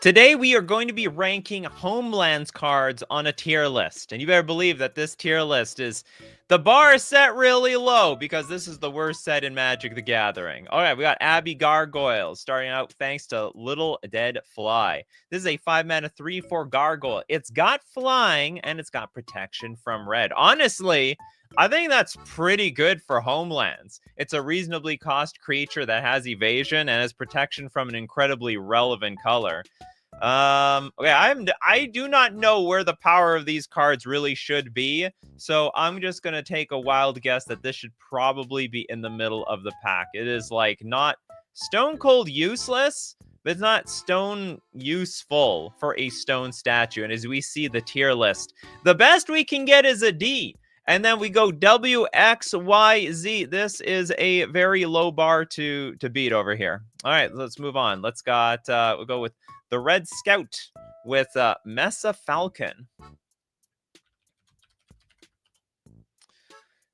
Today we are going to be ranking Homelands cards on a tier list. And you better believe that this tier list the bar is set really low because this is the worst set in Magic the Gathering. All right, we got Abby Gargoyles starting out thanks to Little Dead Fly. This is a 5-mana 3/4 Gargoyle. It's got flying and it's got protection from red. Honestly, I think that's pretty good for Homelands. It's a reasonably cost creature that has evasion and has protection from an incredibly relevant color. Okay, I do not know where the power of these cards really should be, so I'm just gonna take a wild guess that this should probably be in the middle of the pack. It is like not stone cold useless, but it's not stone useful for a stone statue. And as we see the tier list, the best we can get is a D. And then we go W, X, Y, Z. This is a very low bar to beat over here. All right, let's move on. We'll go with the Red Scout with Mesa Falcon.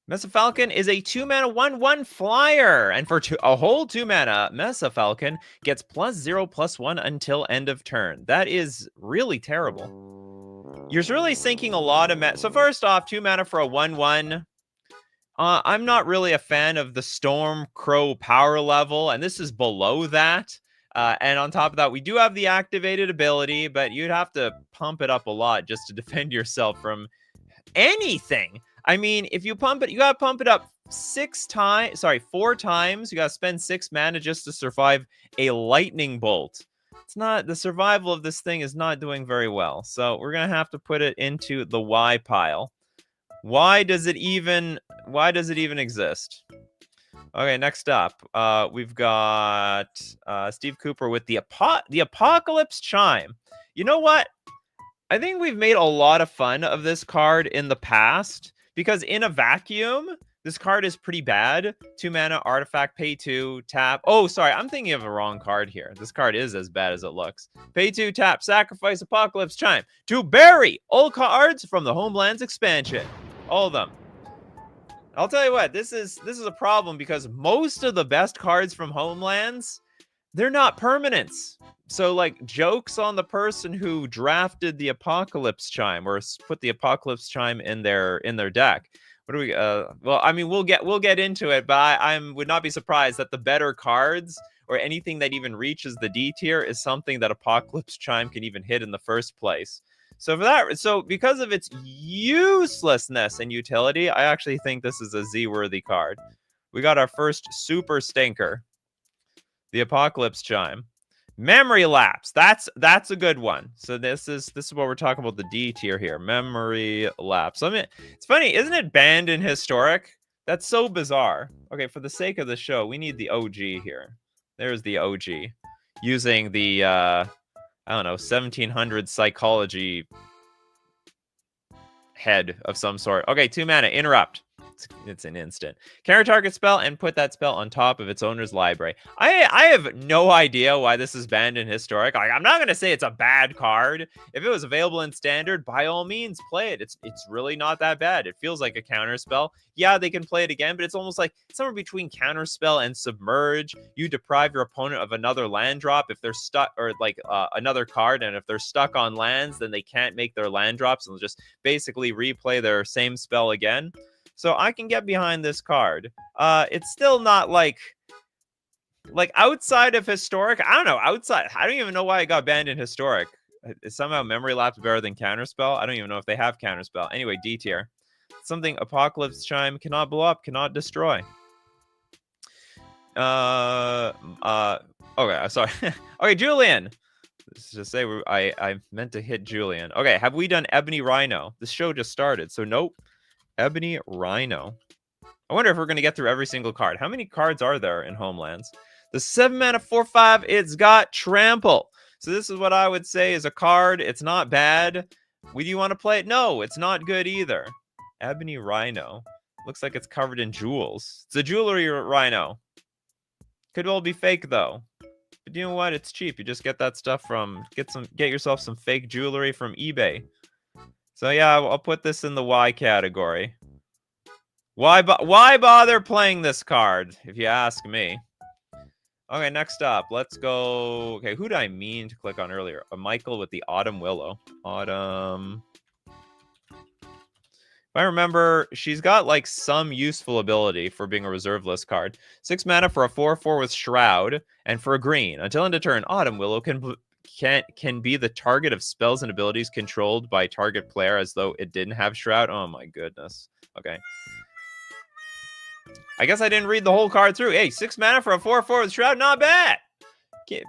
Mesa Falcon is a 2-mana 1/1 flyer. And for a whole 2-mana, Mesa Falcon gets +0/+1 until end of turn. That is really terrible. You're really sinking a lot of mana. So first off, 2-mana for a 1/1. I'm not really a fan of the Storm Crow power level, and this is below that. And on top of that, we do have the activated ability, but you'd have to pump it up a lot just to defend yourself from anything. I mean, if you pump it, you gotta pump it up 4 times. You gotta spend 6 mana just to survive a lightning bolt. It's not, the survival of this thing is not doing very well. So we're gonna have to put it into the Y pile. Why does it even exist? Okay, next up, we've got Steve Cooper with the Apocalypse Chime. You know what? I think we've made a lot of fun of this card in the past because in a vacuum, this card is pretty bad. 2-mana artifact, pay 2, tap. Oh, sorry, I'm thinking of a wrong card here. This card is as bad as it looks. Pay 2, tap, sacrifice Apocalypse Chime to bury all cards from the Homelands expansion. All of them. I'll tell you what, this is a problem because most of the best cards from Homelands, they're not permanents. So like, jokes on the person who drafted the Apocalypse Chime or put the Apocalypse Chime in their deck. What do we well, I mean, we'll get into it, but I would not be surprised that the better cards or anything that even reaches the D tier is something that Apocalypse Chime can even hit in the first place. So because of its uselessness and utility, I actually think this is a Z-worthy card. We got our first super stinker, the Apocalypse Chime. Memory Lapse. That's a good one. So this is what we're talking about, the D tier here. Memory Lapse. I mean, it's funny, isn't it banned in Historic? That's so bizarre. Okay, for the sake of the show, we need the OG here. There's the OG. Using the I don't know, 1700 psychology head of some sort. Okay, 2 mana, interrupt. It's an instant. Counter target spell and put that spell on top of its owner's library. I have no idea why this is banned in Historic. Like, I'm not going to say it's a bad card. If it was available in Standard, by all means, play it. It's really not that bad. It feels like a counter spell. Yeah, they can play it again, but it's almost like somewhere between counter spell and submerge. You deprive your opponent of another land drop if they're stuck, or like another card, and if they're stuck on lands, then they can't make their land drops and they'll just basically replay their same spell again. So I can get behind this card. It's still not like outside of Historic. I don't know. I don't even know why it got banned in Historic. Is somehow Memory Lapse better than Counterspell? I don't even know if they have Counterspell. Anyway, D tier. Something Apocalypse Chime cannot blow up, cannot destroy. Okay, sorry. Okay, Julian. Let's just say I meant to hit Julian. Okay, have we done Ebony Rhino? This show just started, so nope. Ebony Rhino. I wonder if we're going to get through every single card. How many cards are there in Homelands? The 7-mana 4/5, it's got Trample. So this is what I would say is a card. It's not bad. Would you want to play it? No, it's not good either. Ebony Rhino. Looks like it's covered in jewels. It's a jewelry Rhino. Could well be fake though. But you know what? It's cheap. You just get that stuff from, get yourself some fake jewelry from eBay. So yeah, I'll put this in the Y category. Why bother playing this card, if you ask me? Okay, next up, let's go. Okay, who did I mean to click on earlier? Michael with the Autumn Willow. Autumn. If I remember, she's got like some useful ability for being a reserve list card. 6 mana for a 4/4 with Shroud, and for a green. Until end of turn, Autumn Willow can be the target of spells and abilities controlled by target player as though it didn't have Shroud. Oh my goodness. Okay. I guess I didn't read the whole card through. Hey, 6 mana for a 4/4 with Shroud, not bad.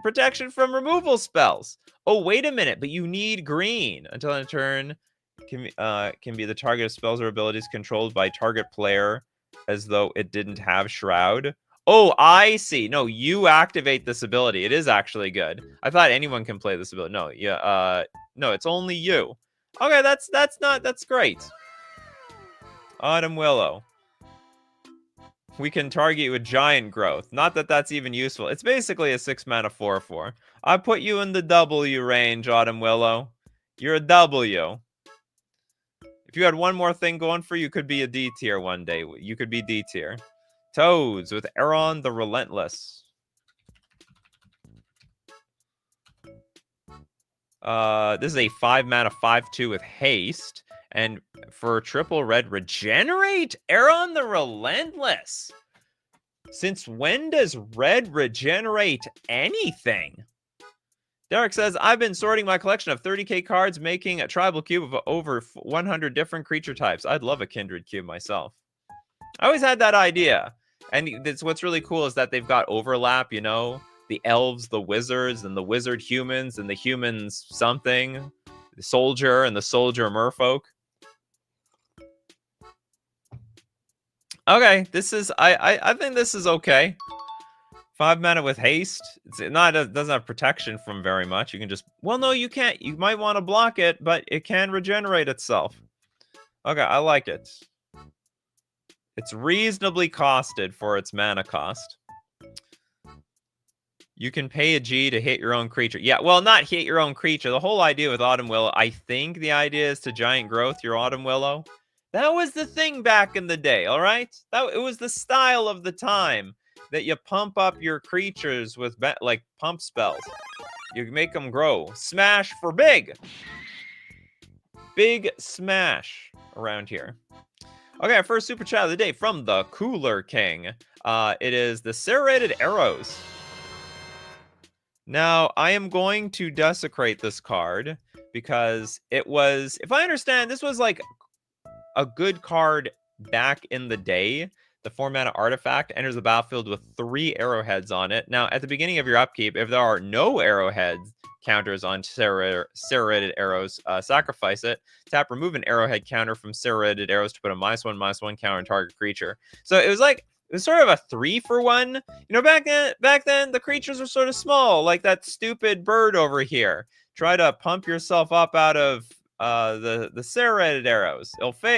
Protection from removal spells. Oh, wait a minute, but you need green. Until end of turn, can be the target of spells or abilities controlled by target player as though it didn't have Shroud. Oh, I see. No, you activate this ability. It is actually good. I thought anyone can play this ability. No, yeah, no, it's only you. Okay, that's great. Autumn Willow. We can target you with giant growth. Not that that's even useful. It's basically a 6 mana 4/4. I put you in the W range, Autumn Willow. You're a W. If you had one more thing going for you, could be a D tier one day. You could be D tier. Toads with Aeron the Relentless. This is a 5 mana 5/2 with haste. And for triple red, regenerate Aeron the Relentless. Since when does red regenerate anything? Derek says, I've been sorting my collection of 30k cards, making a tribal cube of over 100 different creature types. I'd love a kindred cube myself. I always had that idea. And that's what's really cool is that they've got overlap, you know? The elves, the wizards, and the wizard humans, and the humans something. The soldier and the soldier merfolk. Okay, this is I think this is okay. 5 mana with haste. It doesn't have protection from very much. You can just well, no, you can't. You might want to block it, but it can regenerate itself. Okay, I like it. It's reasonably costed for its mana cost. You can pay a G to hit your own creature. Yeah, well, not hit your own creature. The whole idea with Autumn Willow, I think the idea is to giant growth your Autumn Willow. That was the thing back in the day, all right? It was the style of the time that you pump up your creatures with like pump spells. You make them grow. Smash for big. Big smash around here. Okay, our first super chat of the day from the Cooler King. It is the Serrated Arrows. Now, I am going to desecrate this card because it was, if I understand, this was like a good card back in the day. The 4 mana artifact enters the battlefield with 3 arrowheads on it. Now, at the beginning of your upkeep, if there are no arrowheads counters on serrated arrows, sacrifice it. Tap, remove an arrowhead counter from serrated arrows to put a -1/-1 counter on target creature. So it was sort of a 3-for-1. You know, back then the creatures were sort of small, like that stupid bird over here. Try to pump yourself up out of the serrated arrows.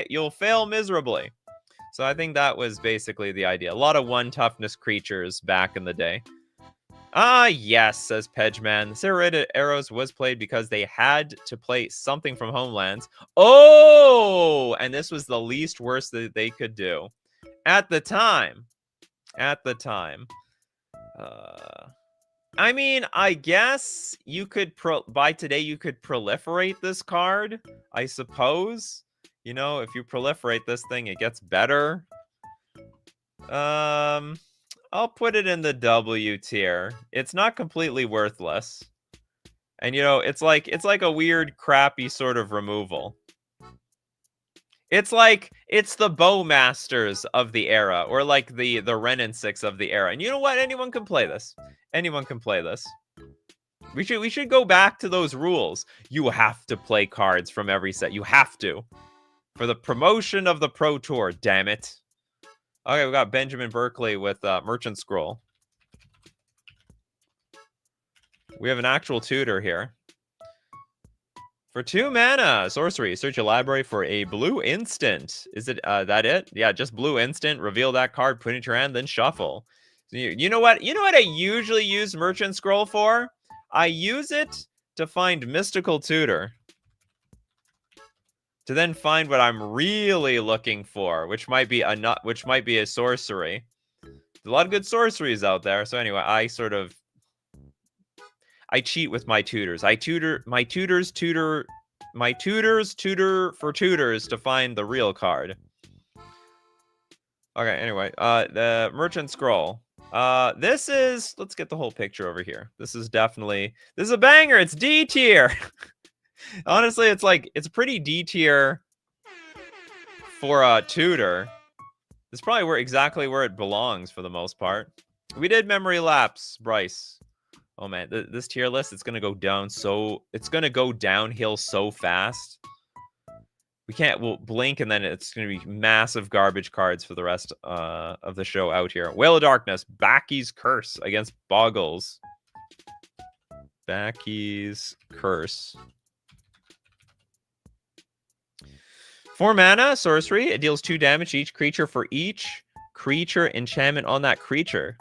You'll fail miserably. So I think that was basically the idea. A lot of 1 toughness creatures back in the day. Ah, yes, says Pedgeman. The serrated arrows was played because they had to play something from Homelands. Oh, and this was the least worst that they could do. At the time. I mean, I guess you could by today you could proliferate this card, I suppose. You know, if you proliferate this thing, it gets better. I'll put it in the W tier. It's not completely worthless. And you know, it's like a weird crappy sort of removal. It's the Bowmasters of the era, or like the Ren and 6 of the era. And you know what? Anyone can play this. Anyone can play this. We should go back to those rules. You have to play cards from every set. You have to. For the promotion of the Pro Tour, damn it. Okay, we got Benjamin Berkeley with Merchant Scroll. We have an actual tutor here. For 2 mana, sorcery, search your library for a blue instant. Is it that it? Yeah, just blue instant. Reveal that card, put it in your hand, then shuffle. So you know what? You know what I usually use Merchant Scroll for? I use it to find Mystical Tutor. To then find what I'm really looking for, which might be a sorcery. a lot of good sorceries out there. So anyway, I cheat with my tutors. My tutors tutor for tutors to find the real card. Okay, anyway, the Merchant Scroll. Let's get the whole picture over here. This is a banger. It's D tier. Honestly, it's a pretty D tier for a tutor. It's probably exactly where it belongs for the most part. We did memory lapse, Bryce. Oh man, this tier list, it's gonna go downhill so fast. We'll blink and then it's gonna be massive garbage cards for the rest of the show out here. Whale of Darkness, Baki's Curse against Boggles. Baki's Curse. 4 mana, sorcery. It deals 2 damage to each creature for each creature enchantment on that creature.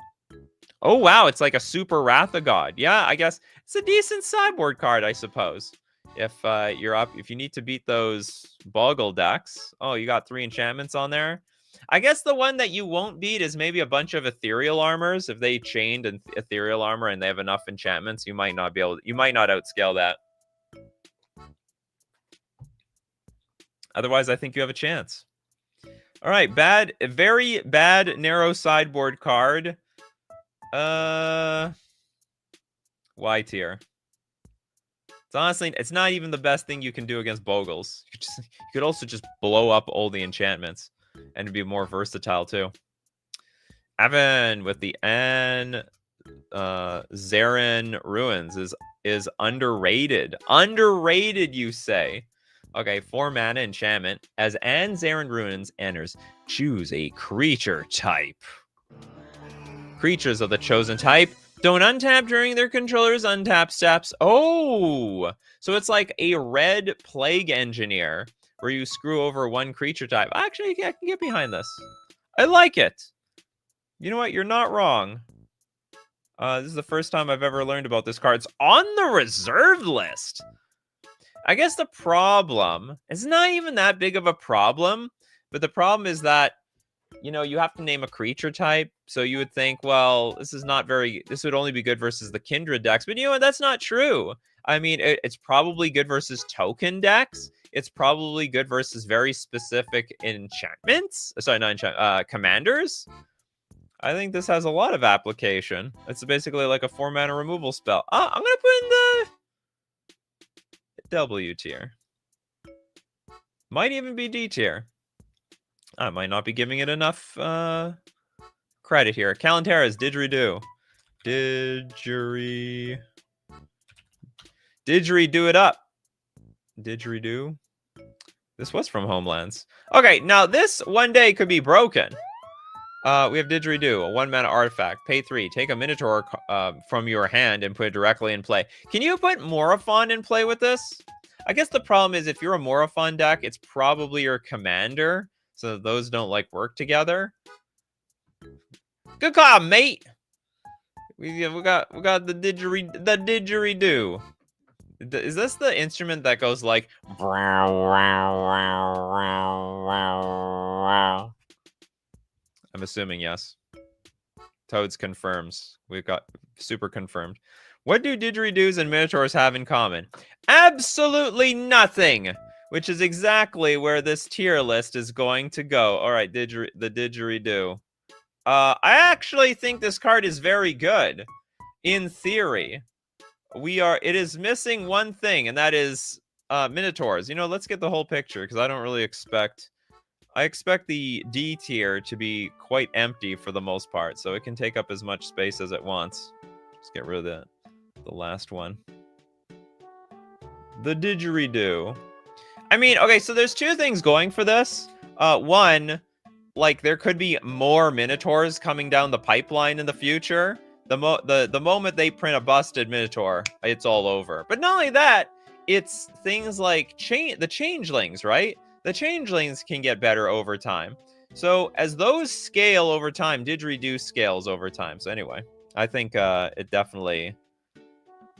Oh, wow. It's like a super Wrath of God. Yeah, I guess it's a decent sideboard card, I suppose. If if you need to beat those Boggle decks. Oh, you got 3 enchantments on there. I guess the one that you won't beat is maybe a bunch of Ethereal Armors. If they chained an Ethereal Armor and they have enough enchantments, you might not outscale that. Otherwise, I think you have a chance. All right, very bad narrow sideboard card. Y tier. It's not even the best thing you can do against Bogles. You could also just blow up all the enchantments and be more versatile too. Evan with the N. Zarin Ruins is underrated. Underrated, you say? Okay, 4 mana enchantment. As Zarin Ruins enters, choose a creature type. Creatures of the chosen type don't untap during their controller's untap steps. Oh, so it's like a red Plague Engineer where you screw over 1 creature type. Actually, I can get behind this. I like it. You know what? You're not wrong. This is the first time I've ever learned about this card. It's on the reserved list. I guess the problem, it's not even that big of a problem, but the problem is that, you have to name a creature type. So you would think, well, this would only be good versus the Kindred decks. But you know what? That's not true. I mean, it's probably good versus token decks. It's probably good versus very specific enchantments. Sorry, not commanders. I think this has a lot of application. It's basically like a 4 mana removal spell. I'm going to put in the W tier. Might even be D tier. I might not be giving it enough credit here. Kalantara's Didgeridoo. Didgeridoo it up. Didgeridoo. This was from Homelands. Okay, now this one day could be broken. We have Didgeridoo, a 1 mana artifact. Pay 3. Take a Minotaur from your hand and put it directly in play. Can you put Morophon in play with this? I guess the problem is if you're a Morophon deck, it's probably your commander. So those don't work together. Good call, mate. We got the didgeridoo. Is this the instrument that goes like? I'm assuming yes. Toads confirms. We've got super confirmed. What do didgeridoos and minotaurs have in common? Absolutely nothing. Which is exactly where this tier list is going to go. All right, the didgeridoo. I actually think this card is very good. In theory. It is missing one thing, and that is minotaurs. Let's get the whole picture, because I don't really expect... I expect the D tier to be quite empty for the most part, so it can take up as much space as it wants. Let's get rid of the last one. The didgeridoo. I mean, okay, so there's 2 things going for this. One, there could be more Minotaurs coming down the pipeline in the future. The moment they print a busted Minotaur, it's all over. But not only that, it's things like the Changelings, right? The Changelings can get better over time. So as those scale over time, Didgeridoo scales over time. So anyway, I think it definitely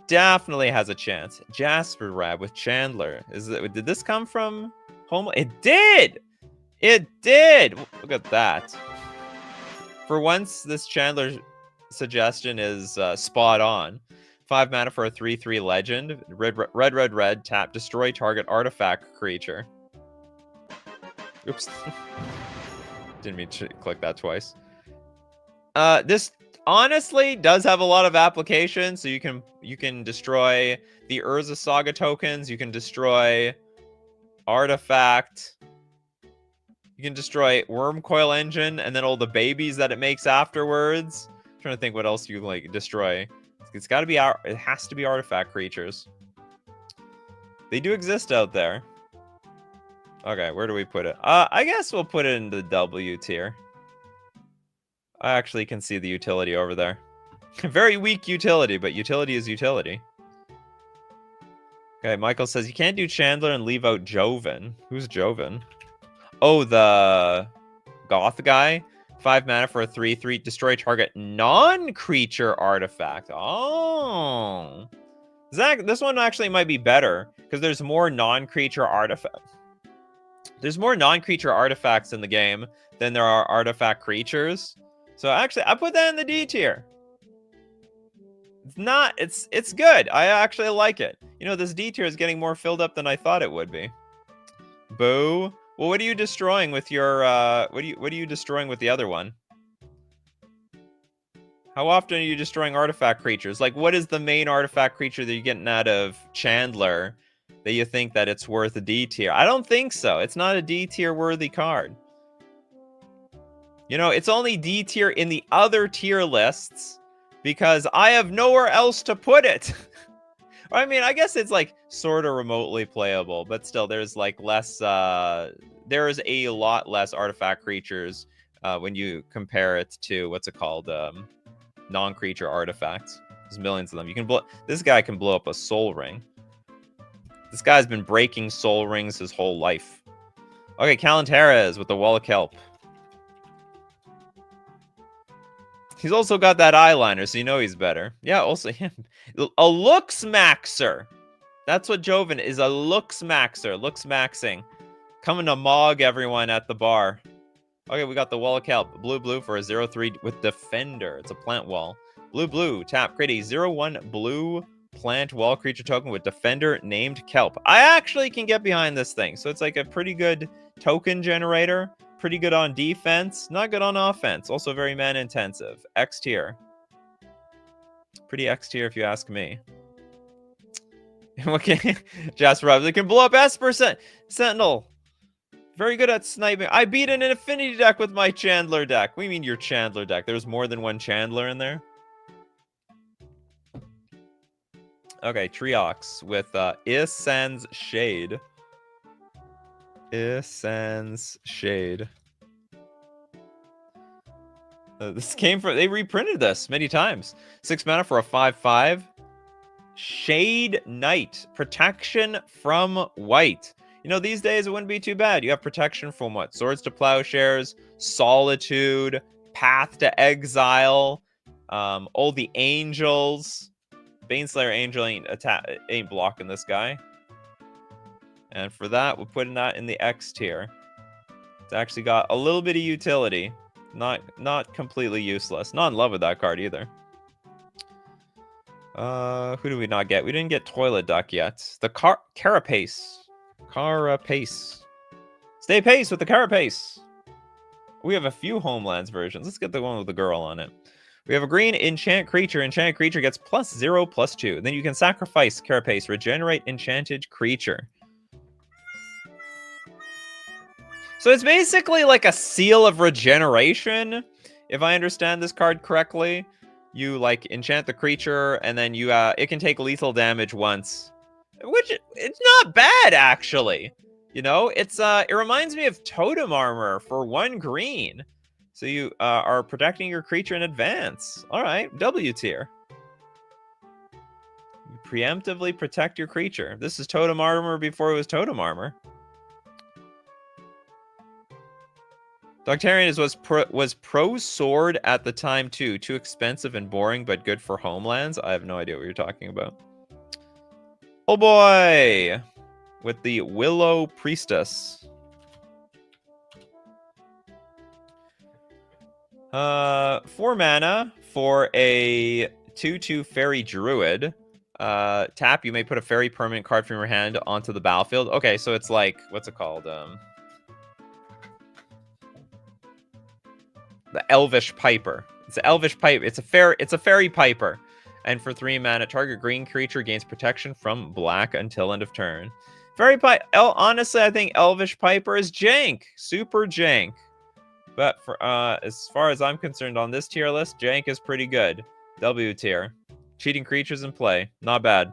has a chance. Jasper Rab with Chandler. Did this come from Home? It did! It did! Look at that. For once, this Chandler suggestion is spot on. 5 mana for a 3/3 legend. Red, tap, destroy target artifact creature. Oops. Didn't mean to click that twice. This honestly does have a lot of applications. So you can destroy the Urza Saga tokens. You can destroy artifact. You can destroy Wormcoil Engine and then all the babies that it makes afterwards. I'm trying to think what else you can like destroy. It's got to be it has to be artifact creatures. They do exist out there. Okay, where do we put it? I guess we'll put it in the W tier. I actually can see the utility over there. Very weak utility, but utility is utility. Okay, Michael says you can't do Chandler and leave out Joven. Who's Joven? Oh, the Goth guy. 5 mana for a 3/3. Destroy target non-creature artifact. Oh. Zach, this one actually might be better because there's more non-creature artifacts. There's more non-creature artifacts in the game than there are artifact creatures. So actually, I put that in the D tier. It's good. I actually like it. You know, this D tier is getting more filled up than I thought it would be. Boo. Well, what are you destroying with your what are you destroying with the other one? How often are you destroying artifact creatures? Like, what is the main artifact creature that you're getting out of Chandler that you think that it's worth a D tier? I don't think so. It's not a D tier worthy card. You know, it's only D tier in the other tier lists because I have nowhere else to put it. I mean, I guess it's like sort of remotely playable, but still there's like less, there is a lot less artifact creatures when you compare it to, what's it called? Non-creature artifacts. There's millions of them. You can this guy can blow up a soul ring. This guy's been breaking soul rings his whole life. Okay, Kalantares with the Wall of Kelp. He's also got that eyeliner, so you know he's better. Yeah, also him. A looks maxer. That's what Joven is, a looks maxer. Looks maxing. Coming to mog everyone at the bar. Okay, we got the Wall of Kelp. Blue for a 0/3 with Defender. It's a plant wall. Blue, tap. Create a 0/1 blue plant wall creature token with Defender named Kelp. I actually can get behind this thing. So it's like a pretty good token generator. Pretty good on defense. Not good on offense. Also very mana intensive. X tier. Pretty X tier if you ask me. Okay, Jasper Robbins. They can blow up Esper Sentinel. Very good at sniping. I beat an Infinity deck with my Chandler deck. What do you mean your Chandler deck? There's more than one Chandler in there? Okay, Triox with Isan's Shade. Isan's Shade. This came from... They reprinted this many times. 6 mana for a 5/5. Shade Knight. Protection from white. You know, these days it wouldn't be too bad. You have protection from what? Swords to Plowshares, Solitude, Path to Exile, all the Angels. Baneslayer Angel ain't blocking this guy. And for that, we're putting that in the X tier. It's actually got a little bit of utility. Not completely useless. Not in love with that card either. Who do we not get? We didn't get Toilet Duck yet. The Carapace. Carapace. Stay pace with the Carapace. We have a few Homelands versions. Let's get the one with the girl on it. We have a green enchant creature. Enchanted creature gets +0/+2. Then you can sacrifice Carapace. Regenerate enchanted creature. So it's basically like a seal of regeneration. If I understand this card correctly, you like enchant the creature and then you it can take lethal damage once. Which, it's not bad, actually. You know, it reminds me of Totem Armor for 1 green. So you are protecting your creature in advance. All right, W tier. You preemptively protect your creature. This is Totem Armor before it was Totem Armor. Doctarian was pro sword at the time too. Too expensive and boring, but good for Homelands. I have no idea what you're talking about. Oh boy! With the Willow Priestess. 4 mana for a 2/2 fairy druid. Tap, you may put a fairy permanent card from your hand onto the battlefield. Okay, so it's like, what's it called? The Elvish Piper. It's an Elvish Piper. It's a fairy piper. And for 3 mana, target green creature gains protection from black until end of turn. Fairy Piper. Honestly, I think Elvish Piper is jank. Super jank. But for as far as I'm concerned on this tier list, jank is pretty good. W tier. Cheating creatures in play. Not bad.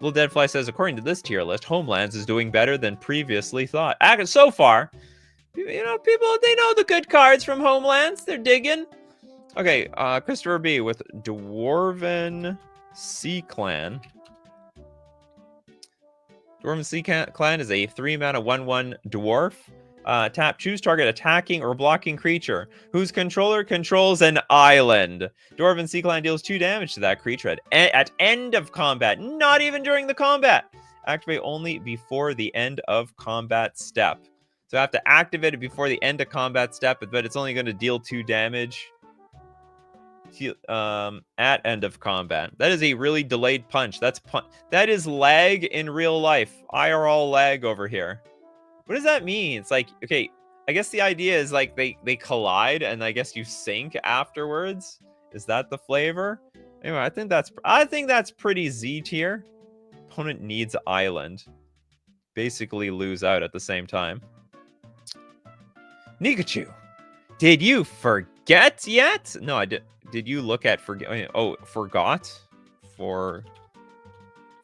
Little Deadfly says, according to this tier list, Homelands is doing better than previously thought. So far, you know, people, they know the good cards from Homelands. They're digging. Okay, Christopher B with Dwarven Sea Clan. Dwarven Sea Clan is a 3 mana 1/1 dwarf. Tap, choose target attacking or blocking creature whose controller controls an island. Dwarven Sea Clan deals 2 damage to that creature at end of combat, not even during the combat. Activate only before the end of combat step. So I have to activate it before the end of combat step, but it's only going to deal 2 damage at end of combat. That is a really delayed punch. That is lag in real life. IRL lag over here. What does that mean? It's like, okay, I guess the idea is like they collide and I guess you sink afterwards. Is that the flavor? Anyway, I think that's pretty Z tier. Opponent needs island. Basically lose out at the same time. Nikachu, did you forget yet? No, I did. Did you look at forget? Oh, forgot?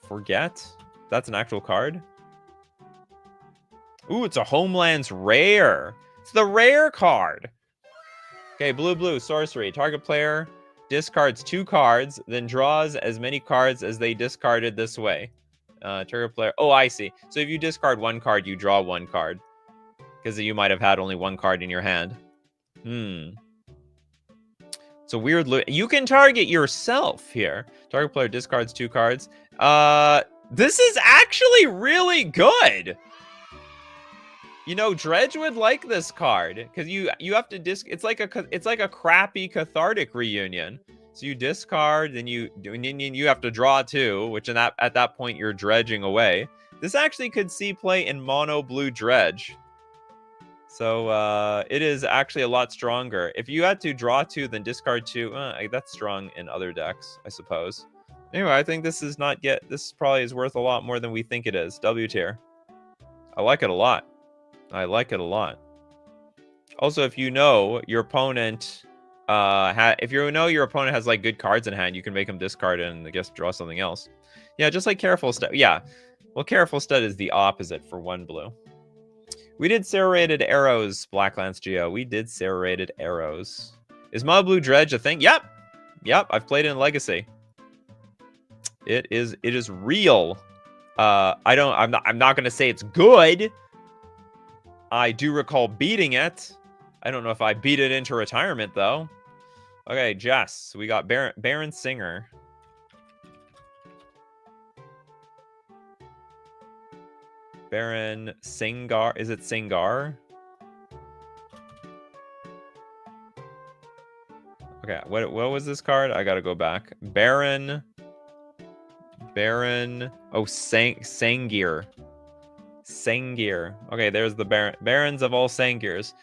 Forget? That's an actual card? Ooh, it's a Homelands rare. It's the rare card. Okay, blue, sorcery. Target player discards 2 cards, then draws as many cards as they discarded this way. Target player... Oh, I see. So if you discard 1 card, you draw 1 card. Because you might have had only 1 card in your hand. It's a weird... You can target yourself here. Target player discards 2 cards. This is actually really good. You know, Dredge would like this card because you have to it's like a crappy cathartic reunion. So you discard, then you have to draw 2, which at that point you're dredging away. This actually could see play in mono blue Dredge. So it is actually a lot stronger. If you had to draw 2, then discard 2, that's strong in other decks, I suppose. Anyway, I think this probably is worth a lot more than we think it is. W tier. I like it a lot. I like it a lot. Also, if you know your opponent, has like good cards in hand, you can make him discard it and I guess draw something else. Yeah, just like Careful Stud. Yeah, well, Careful Stud is the opposite for 1 blue. We did Serrated Arrows, Blacklands Geo. We did Serrated Arrows. Is Mono Blue Dredge a thing? Yep. I've played it in Legacy. It is real. I'm not gonna say it's good. I do recall beating it. I don't know if I beat it into retirement, though. Okay, Jess. We got Baron Singer. Baron Singar. Is it Singar? Okay, what was this card? I gotta go back. Baron. Oh, Sangir. Sangir. Okay, there's the Barons of all Sangirs.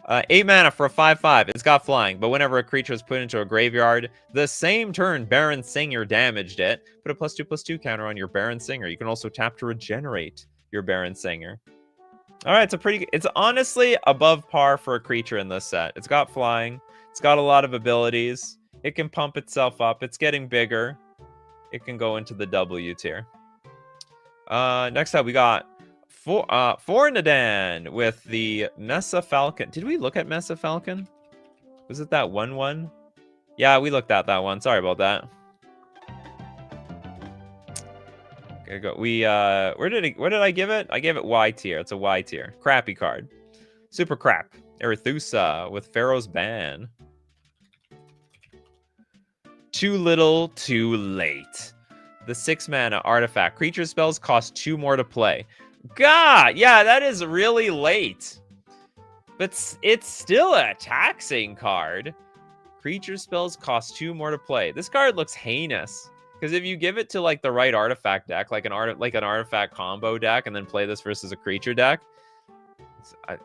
8 mana for a 5/5. It's got flying, but whenever a creature is put into a graveyard, the same turn Baron Singer damaged it, put a +2/+2 counter on your Baron Singer. You can also tap to regenerate your Baron Singer. All right, it's honestly above par for a creature in this set. It's got flying. It's got a lot of abilities. It can pump itself up. It's getting bigger. It can go into the W tier. Next up, we got Fornadan with the Mesa Falcon. Did we look at Mesa Falcon? Was it that 1/1? Yeah, we looked at that one. Sorry about that. Okay, go. Where did I give it? I gave it Y tier. It's a Y tier. Crappy card. Super crap. Arethusa with Pharaoh's Ban. Too little, too late. The 6 mana artifact. Creature spells cost 2 more to play. God, yeah, that is really late. But it's still a taxing card. Creature spells cost 2 more to play. This card looks heinous. Because if you give it to like the right artifact deck, like an artifact combo deck, and then play this versus a creature deck,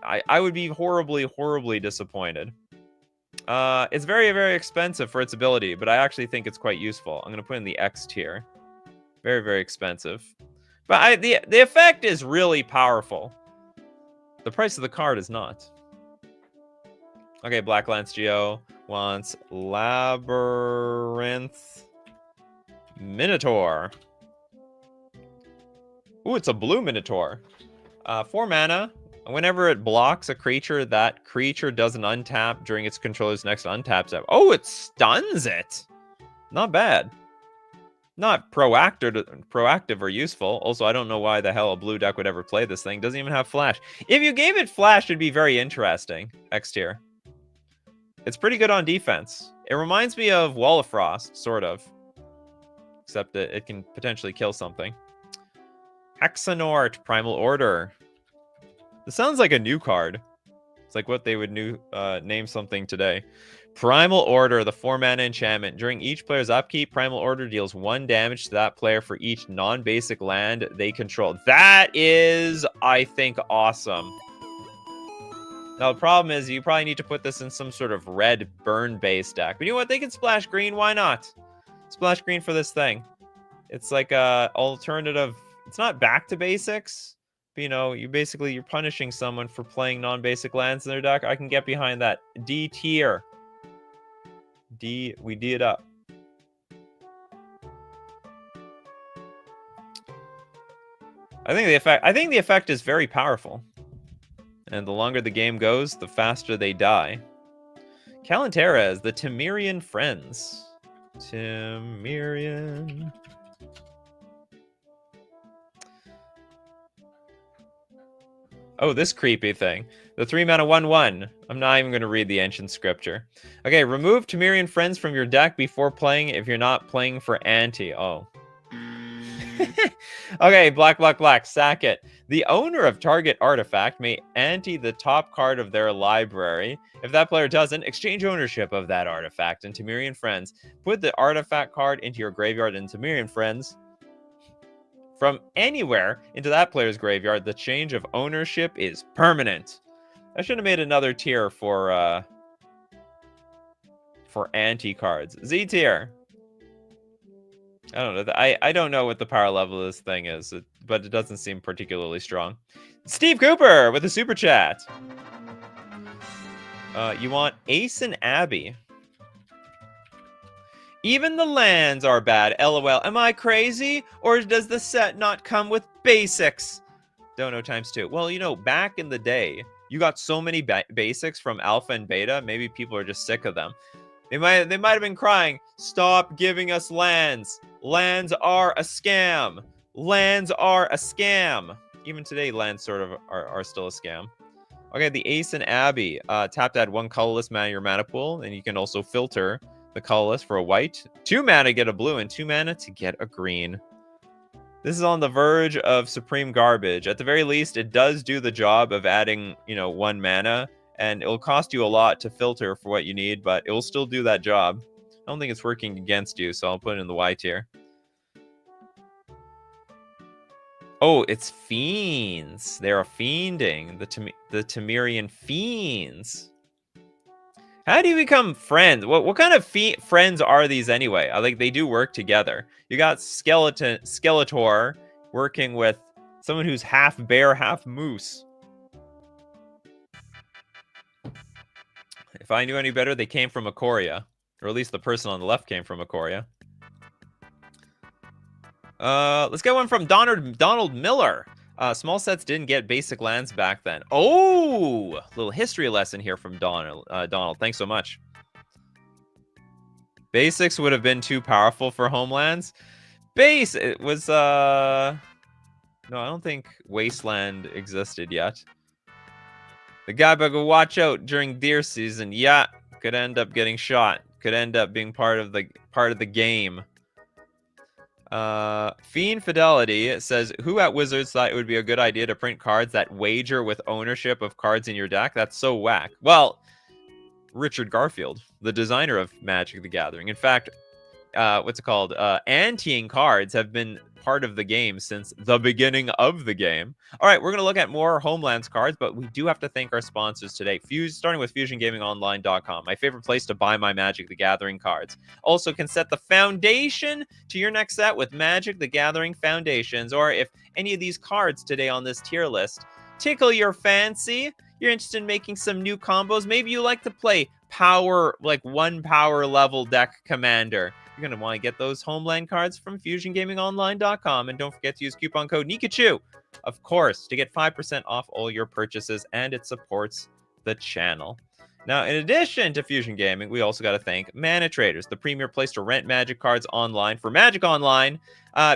I would be horribly disappointed. It's very, very expensive for its ability, but I actually think it's quite useful. I'm gonna put in the X tier. Very, very expensive. But the effect is really powerful. The price of the card is not. Okay, Black Lance Geo wants Labyrinth Minotaur. Ooh, it's a blue Minotaur. 4 mana. Whenever it blocks a creature, that creature doesn't untap during its controller's next untap step. Oh, it stuns it. Not bad. Not proactive or useful. Also, I don't know why the hell a blue deck would ever play this thing. Doesn't even have flash. If you gave it flash, it'd be very interesting. X tier. It's pretty good on defense. It reminds me of Wall of Frost, sort of. Except that it can potentially kill something. Hexanort, Primal Order. This sounds like a new card. It's like what they would name something today. Primal Order, the 4 mana enchantment. During each player's upkeep, Primal Order deals 1 damage to that player for each non-basic land they control. That is, I think, awesome. Now, the problem is you probably need to put this in some sort of red burn-based deck. But you know what? They can splash green. Why not? Splash green for this thing. It's like a alternative. It's not back to basics. But, you know, you're punishing someone for playing non-basic lands in their deck. I can get behind that. D tier. D, we D it up. I think the effect is very powerful. And the longer the game goes, the faster they die. Kalanteras, the Temerian Friends. Temerian. Oh, this creepy thing. The 3 mana 1/1. I'm not even going to read the ancient scripture. Okay, remove Temerian Friends from your deck before playing if you're not playing for anti. Oh. Okay, black. Sack it. The owner of target artifact may ante the top card of their library. If that player doesn't, exchange ownership of that artifact in Temerian Friends. Put the artifact card into your graveyard in Temerian Friends. From anywhere into that player's graveyard, the change of ownership is permanent. I should have made another tier for anti cards. Z tier. I don't know. I don't know what the power level of this thing is, but it doesn't seem particularly strong. Steve Cooper with a super chat. You want Ace and Abby. Even the lands are bad. LOL. Am I crazy? Or does the set not come with basics? Dono ×2. Well, you know, back in the day, you got so many basics from alpha and beta. Maybe people are just sick of them. They might have been crying, stop giving us lands. Lands are a scam. Lands are a scam. Even today, lands sort of are still a scam. Okay, the Ace and Abby. Tap to add 1 colorless mana to your mana pool, and you can also filter the colorless for a white. 2 mana to get a blue, and 2 mana to get a green. This is on the verge of supreme garbage. At the very least, it does do the job of adding, 1 mana, and it'll cost you a lot to filter for what you need, but it will still do that job. I don't think it's working against you, so I'll put it in the Y tier. Oh, it's fiends. They're fiending. The Temerian fiends. How do you become friends? What kind of friends are these anyway? I think they do work together. You got Skeletor working with someone who's half bear, half moose. If I knew any better, they came from Ikoria. Or at least the person on the left came from Ikoria. Let's get one from Donald Miller. Small sets didn't get basic lands back then. Oh, little history lesson here from Donald. Thanks so much. Basics would have been too powerful for Homelands. It was no, I don't think Wasteland existed yet. The guy better watch out during deer season. Yeah, could end up getting shot. Could end up being part of the game. Fiend Fidelity says, who at Wizards thought it would be a good idea to print cards that wager with ownership of cards in your deck? That's so whack. Well, Richard Garfield, the designer of Magic the Gathering. In fact, what's it called? Anteing cards have been part of the game since the beginning of the game. All right, we're going to look at more Homelands cards, but we do have to thank our sponsors today. Starting with FusionGamingOnline.com, my favorite place to buy my Magic the Gathering cards. Also can set the foundation to your next set with Magic the Gathering Foundations, or if any of these cards today on this tier list tickle your fancy, you're interested in making some new combos, maybe you like to play power, like 1 power level deck commander. You're going to want to get those Homeland cards from FusionGamingOnline.com. And don't forget to use coupon code Nikachu, of course, to get 5% off all your purchases. And it supports the channel. Now, in addition to Fusion Gaming, we also got to thank Mana Traders, the premier place to rent Magic cards online for Magic Online,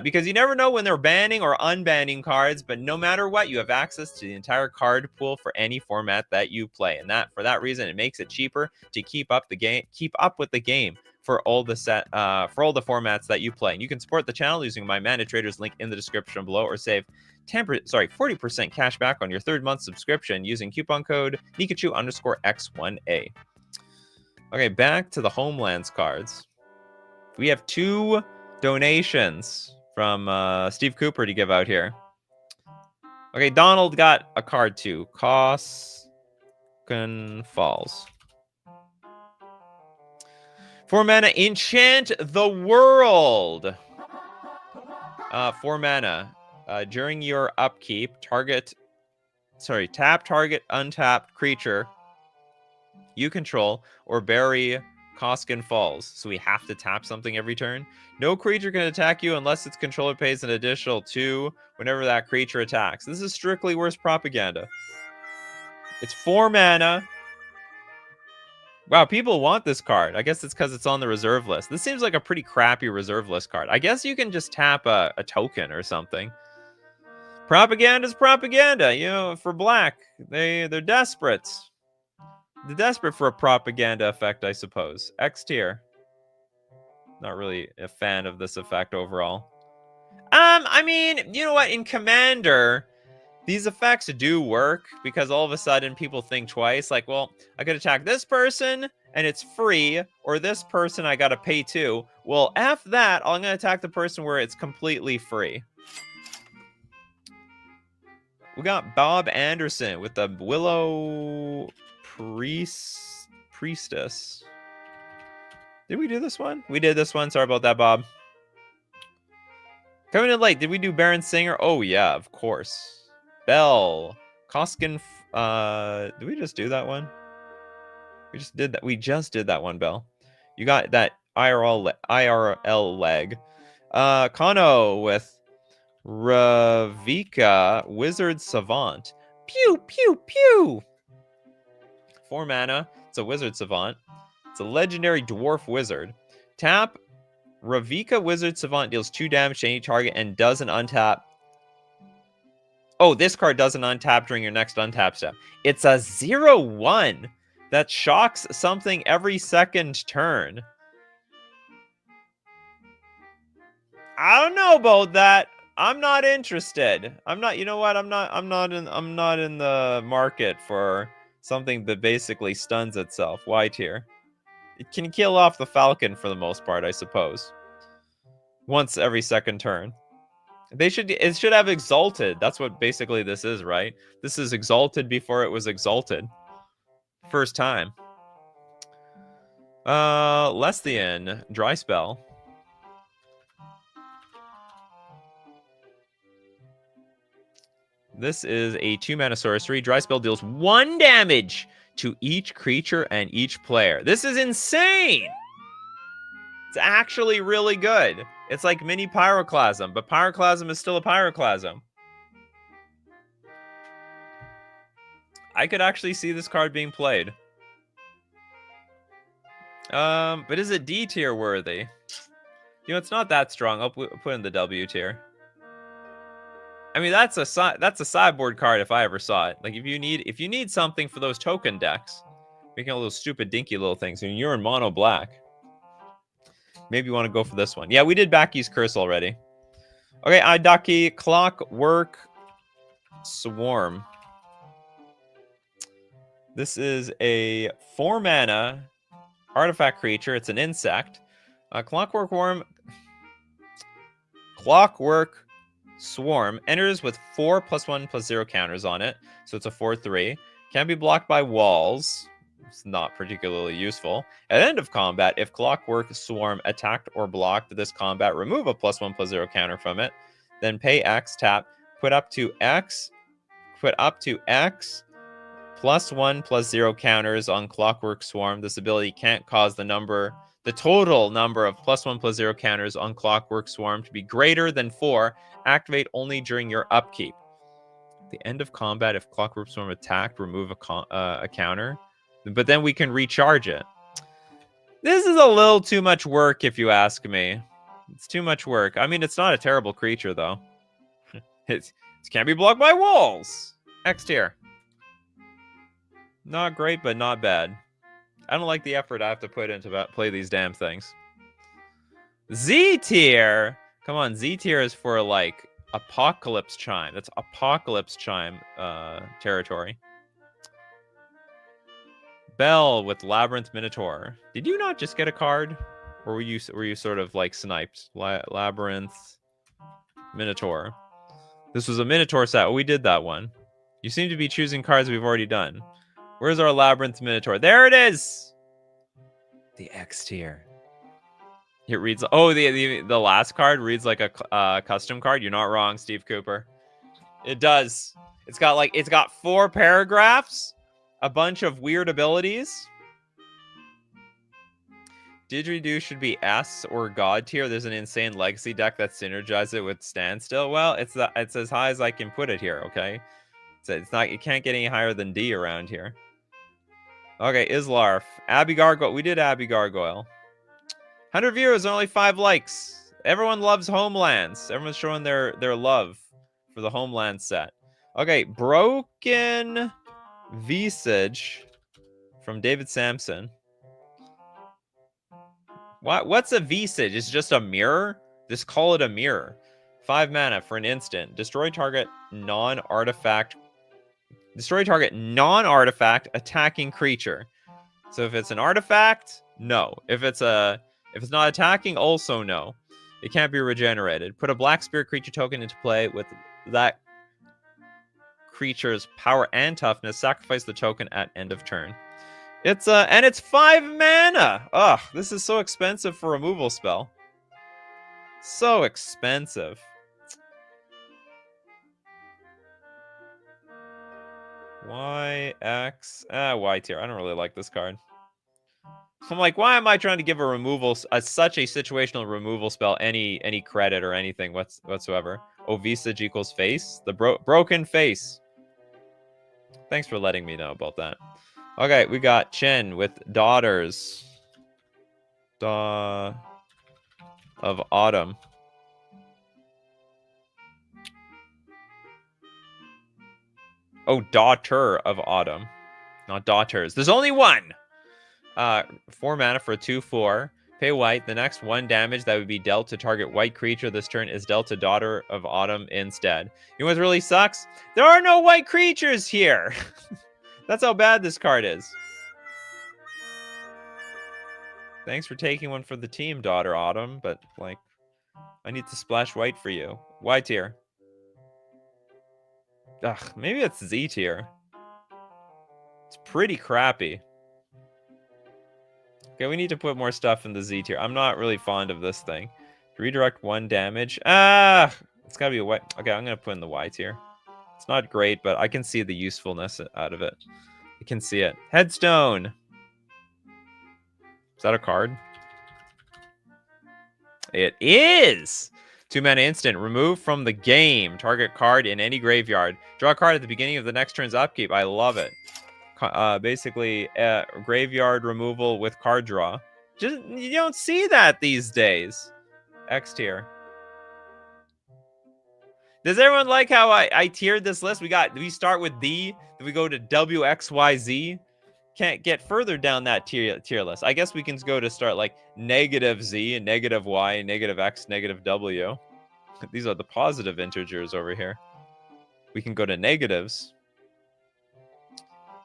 because you never know when they're banning or unbanning cards, but no matter what, you have access to the entire card pool for any format that you play. And for that reason, it makes it cheaper to keep up with the game for all the formats that you play. And you can support the channel using my Mana Traders link in the description below, or save 40% cash back on your 3rd month subscription using coupon code Nikachu_X1A. Okay, back to the Homelands cards. We have 2 donations from Steve Cooper to give out here. Okay, Donald got a card too. Coskin Falls. 4 mana, enchant the world. 4 mana. During your upkeep, tap target untapped creature you control or bury Coskin Falls. So we have to tap something every turn. No creature can attack you unless its controller pays an additional 2 whenever that creature attacks. This is strictly worst propaganda. It's 4 mana. Wow, people want this card. I guess it's because it's on the reserve list. This seems like a pretty crappy reserve list card. I guess you can just tap a token or something. Propaganda's propaganda, you know, for black. They're desperate. They're desperate for a propaganda effect, I suppose. X tier. Not really a fan of this effect overall. I mean, you know what? In Commander, these effects do work because all of a sudden people think twice. Like, well, I could attack this person and it's free, or this person I gotta pay too. Well, F that. I'm gonna attack the person where it's completely free. We got Bob Anderson with the Willow Priestess. Did we do this one? We did this one. Sorry about that, Bob. Coming in late. Did we do Baron Singer? Oh, yeah, of course. Bell. Koskin. Did we just do that one? We just did that. We just did that one, Bell. You got that IRL leg. Kano with Ravika, Wizard Savant. Pew, pew, pew. 4 mana. It's a Wizard Savant. It's a legendary dwarf wizard. Tap Ravika Wizard Savant deals 2 damage to any target and doesn't untap. Oh, this card doesn't untap during your next untap step. It's a 0/1 that shocks something every second turn. I don't know about that. I'm not interested. I'm not, you know what? I'm not in the market for something that basically stuns itself. Y tier. It can kill off the Falcon for the most part, I suppose. Once every second turn. It should have Exalted. That's what basically this is, right? This is Exalted before it was Exalted. First time. Lesthian, Dry Spell. This is a 2 mana sorcery. Dry Spell deals 1 damage to each creature and each player. This is insane! It's actually really good. It's like mini Pyroclasm, but Pyroclasm is still a Pyroclasm. I could actually see this card being played. But is it D tier worthy? You know, it's not that strong. I'll put in the W tier. I mean, that's a sideboard card if I ever saw it. Like, if you need something for those token decks, making all those stupid dinky little things, and you're in mono black, maybe you want to go for this one. Yeah, we did Backy's Curse already. Okay, Idaki, Clockwork Swarm. This is a 4-mana artifact creature. It's an insect. Clockwork Swarm enters with 4+1/+0 counters on it. So it's a 4/3. Can be blocked by walls. It's not particularly useful. At end of combat, if Clockwork Swarm attacked or blocked this combat, remove a +1/+0 counter from it. Then pay X, tap, put up to X +1/+0 counters on Clockwork Swarm. This ability can't cause the total number of +1/+0 counters on Clockwork Swarm to be greater than 4. Activate only during your upkeep. At the end of combat, if Clockwork Swarm attacked, remove a counter. But then we can recharge it. This is a little too much work, if you ask me. It's too much work. I mean, it's not a terrible creature, though. It can't be blocked by walls. X tier. Not great, but not bad. I don't like the effort I have to put into play these damn things. Z tier. Come on, Z tier is for like Apocalypse Chime. That's Apocalypse Chime territory. Bell with Labyrinth Minotaur. Did you not just get a card, or were you sort of like sniped? Labyrinth Minotaur. This was a Minotaur set. Oh, we did that one. You seem to be choosing cards we've already done. Where's our Labyrinth Minotaur? There it is. The X tier. It reads. Oh, the last card reads like a custom card. You're not wrong, Steve Cooper. It does. It's got 4 paragraphs, a bunch of weird abilities. Didgeridoo should be S or God tier. There's an insane legacy deck that synergizes it with Standstill. Well, it's as high as I can put it here. Okay, so it's not. It can't get any higher than D around here. Okay, Islarf, Abby Gargoyle. We did Abby Gargoyle. 100 viewers, only 5 likes. Everyone loves Homelands. Everyone's showing their love for the Homelands set. Okay, Broken Visage from David Sampson. What's a Visage? It's just a mirror? Just call it a mirror. 5 mana for an instant. Destroy target non-artifact attacking creature. So if it's an artifact, no. If it's not attacking, also no. It can't be regenerated. Put a black spirit creature token into play with that creature's power and toughness. Sacrifice the token at end of turn. It's 5 mana. Ugh, this is so expensive for a removal spell. So expensive. Y tier. I don't really like this card. I'm like, why am I trying to give such a situational removal spell any credit or anything whatsoever? Oh, Visage equals face? The broken face. Thanks for letting me know about that. Okay, we got Chen with Daughters of Autumn. Oh, Daughter of Autumn. Not Daughters. There's only one! 4 mana for a 2/4. Pay white. The next 1 damage that would be dealt to target white creature this turn is dealt to Daughter of Autumn instead. You know what really sucks? There are no white creatures here! That's how bad this card is. Thanks for taking one for the team, Daughter Autumn, but, like, I need to splash white for you. Y tier. Ugh, maybe it's Z tier. It's pretty crappy. Okay, we need to put more stuff in the Z tier. I'm not really fond of this thing. Redirect 1 damage. Ah! It's gotta be a Y. Okay, I'm gonna put in the Y tier. It's not great, but I can see the usefulness out of it. I can see it. Headstone! Is that a card? It is! 2 mana instant. Remove from the game. Target card in any graveyard. Draw a card at the beginning of the next turn's upkeep. I love it. Basically, graveyard removal with card draw. You don't see that these days. X tier. Does everyone like how I tiered this list? We start with D, then we go to W, X, Y, Z. Can't get further down that tier list. I guess we can go to start like negative Z, negative Y, negative X, negative W. These are the positive integers over here. We can go to negatives.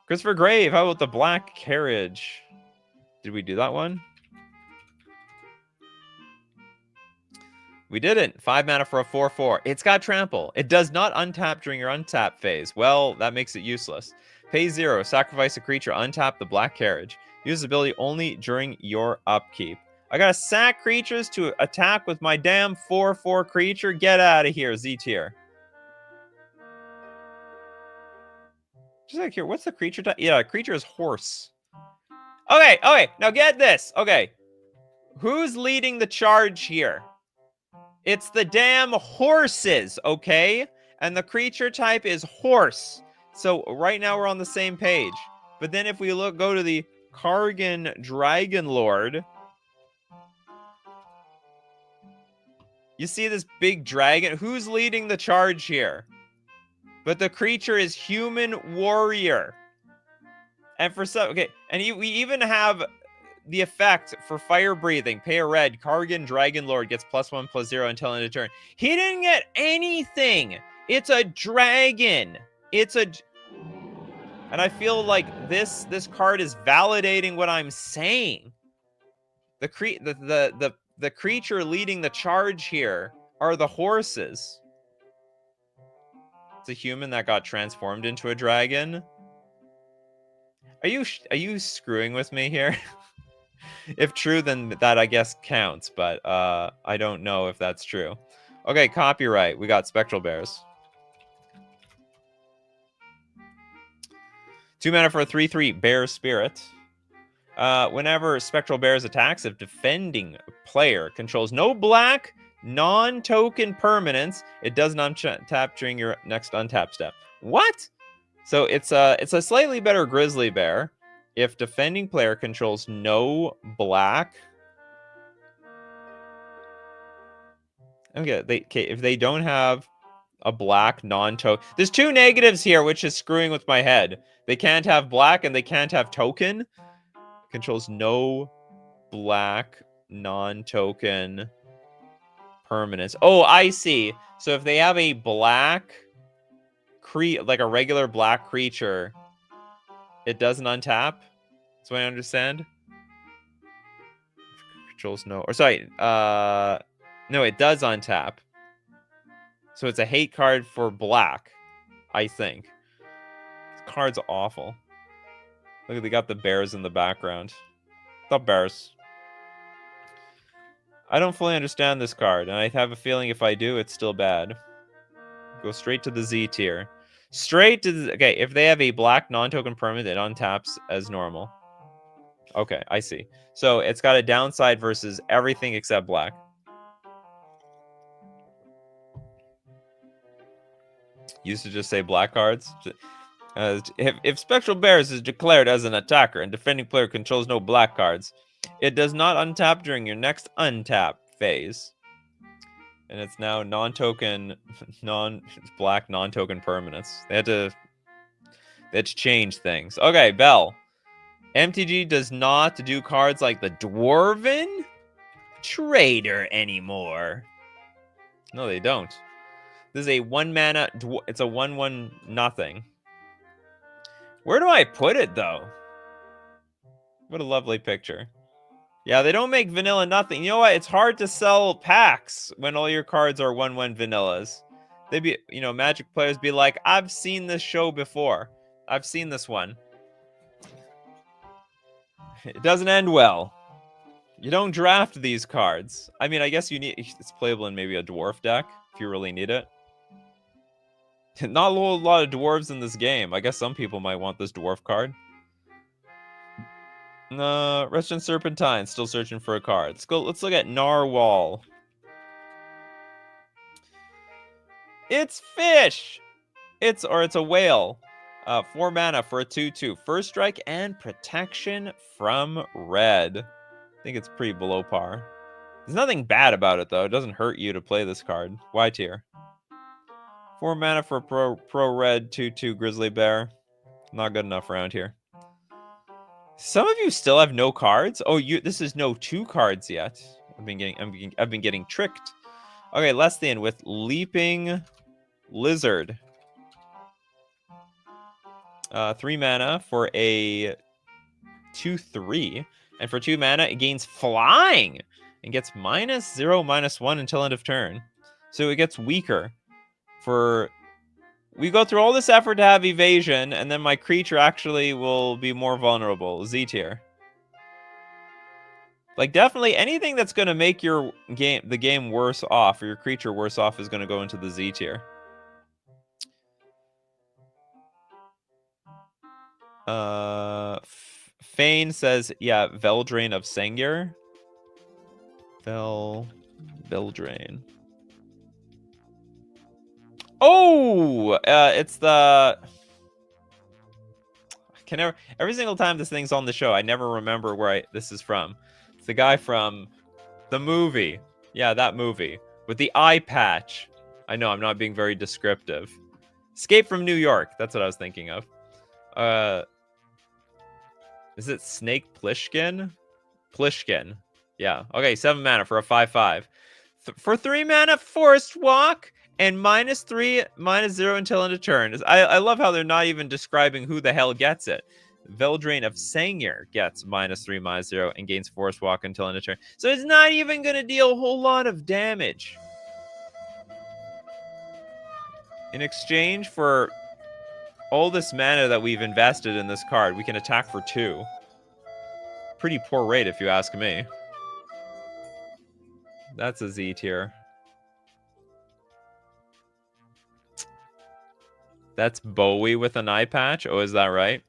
Christopher Grave, how about the black carriage? Did we do that one? We didn't. 5 mana for a 4/4. It's got trample. It does not untap during your untap phase. Well, that makes it useless. Pay 0. Sacrifice a creature. Untap the black carriage. Use this ability only during your upkeep. I gotta sack creatures to attack with my damn 4/4 creature. Get out of here, Z tier. Just like here, what's the creature type? Yeah, creature is horse. Okay, now get this. Okay, who's leading the charge here? It's the damn horses, okay? And the creature type is horse. So right now we're on the same page. But then if we go to the Kargan Dragon Lord, you see this big dragon? Who's leading the charge here? But the creature is human warrior. And for some, okay, and we even have the effect for fire breathing. Pay a red. Kargan Dragon Lord gets +1/+0 until end of turn. He didn't get anything. It's a dragon. And I feel like this card is validating what I'm saying. The creature leading the charge here are the horses. It's a human that got transformed into a dragon. Are you screwing with me here? If true, then that I guess counts, but I don't know if that's true. Okay, copyright. We got Spectral Bears. 2 mana for a 3/3 Bear Spirit. Whenever Spectral Bears attacks, if defending player controls no black non-token permanents, it does not tap during your next untap step. What? So it's a slightly better Grizzly Bear. If defending player controls no black. Okay, if they don't have a black non-token. There's 2 negatives here, which is screwing with my head. They can't have black and they can't have token. Controls no black non-token permanents. Oh, I see. So if they have a black like a regular black creature, it doesn't untap. That's what I understand. Controls no, or sorry, no, it does untap. So it's a hate card for black, I think. This card's awful. Look, they got the bears in the background. The bears. I don't fully understand this card, and I have a feeling if I do, it's still bad. Go straight to the Z tier. Straight to the... Okay, if they have a black non-token permanent, it untaps as normal. Okay, I see. So it's got a downside versus everything except black. Used to just say black cards. If Spectral Bears is declared as an attacker and defending player controls no black cards, it does not untap during your next untap phase. And it's now non-token, black non-token permanents. They had to change things. Okay, Bell. MTG does not do cards like the Dwarven Trader anymore. No, they don't. This is a 1 mana. It's a 1/1 nothing. Where do I put it though? What a lovely picture. Yeah, they don't make vanilla nothing. You know what? It's hard to sell packs when all your cards are 1/1 vanillas. They be, Magic players be like, I've seen this show before. I've seen this one. It doesn't end well. You don't draft these cards. I mean, I guess it's playable in maybe a dwarf deck if you really need it. Not a whole lot of dwarves in this game. I guess some people might want this dwarf card. Resident Serpentine, still searching for a card. Let's look at Narwhal. It's fish! It's a whale. 4 mana for a 2/2. First strike and protection from red. I think it's pretty below par. There's nothing bad about it, though. It doesn't hurt you to play this card. Y tier. 4 mana for a pro red 2/2 Grizzly Bear. Not good enough around here. Some of you still have no cards. Oh, this is no 2 cards yet. I've been getting tricked. Okay, less than with Leaping Lizard. 3 mana for a 2/3. And for 2 mana, it gains Flying and gets -0, -1 until end of turn. So it gets weaker. We go through all this effort to have evasion, and then my creature actually will be more vulnerable. Z tier. Like, definitely anything that's going to make the game worse off, or your creature worse off, is going to go into the Z tier. Fane says, yeah, Veldrain of Sengir. Veldrain. Oh! It's the... Every single time this thing's on the show, I never remember where this is from. It's the guy from the movie. Yeah, that movie. With the eye patch. I know, I'm not being very descriptive. Escape from New York. That's what I was thinking of. Is it Snake Plissken? Plissken. Yeah. Okay, 7 mana for a 5/5. For 3 mana, Forest Walk, and -3, -0 until end of turn. I love how they're not even describing who the hell gets it. Veldrain of Sengir gets -3, -0, and gains Forest Walk until end of turn. So it's not even going to deal a whole lot of damage. In exchange for all this mana that we've invested in this card, we can attack for 2. Pretty poor rate, if you ask me. That's a Z tier. That's Bowie with an eye patch. Oh, is that right?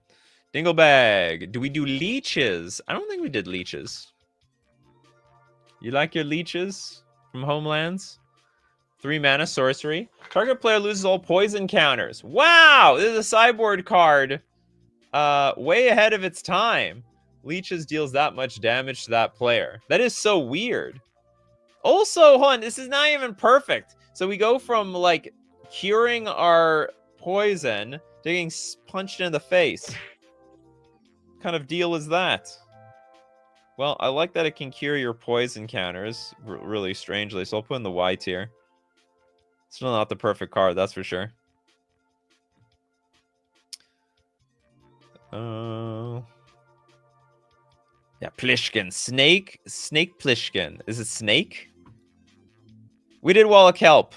Dinglebag. Do we do leeches? I don't think we did leeches. You like your leeches from Homelands? 3 mana sorcery. Target player loses all poison counters. Wow! This is a sideboard card. Way ahead of its time. Leeches deals that much damage to that player. That is so weird. Also, hold on, this is not even perfect. So we go from, like, curing our poison to getting punched in the face. What kind of deal is that? Well, I like that it can cure your poison counters really strangely, so I'll put in the Y tier. Still not the perfect card, that's for sure. Yeah, Plissken. Snake Plissken. Is it Snake? We did Wall of Kelp.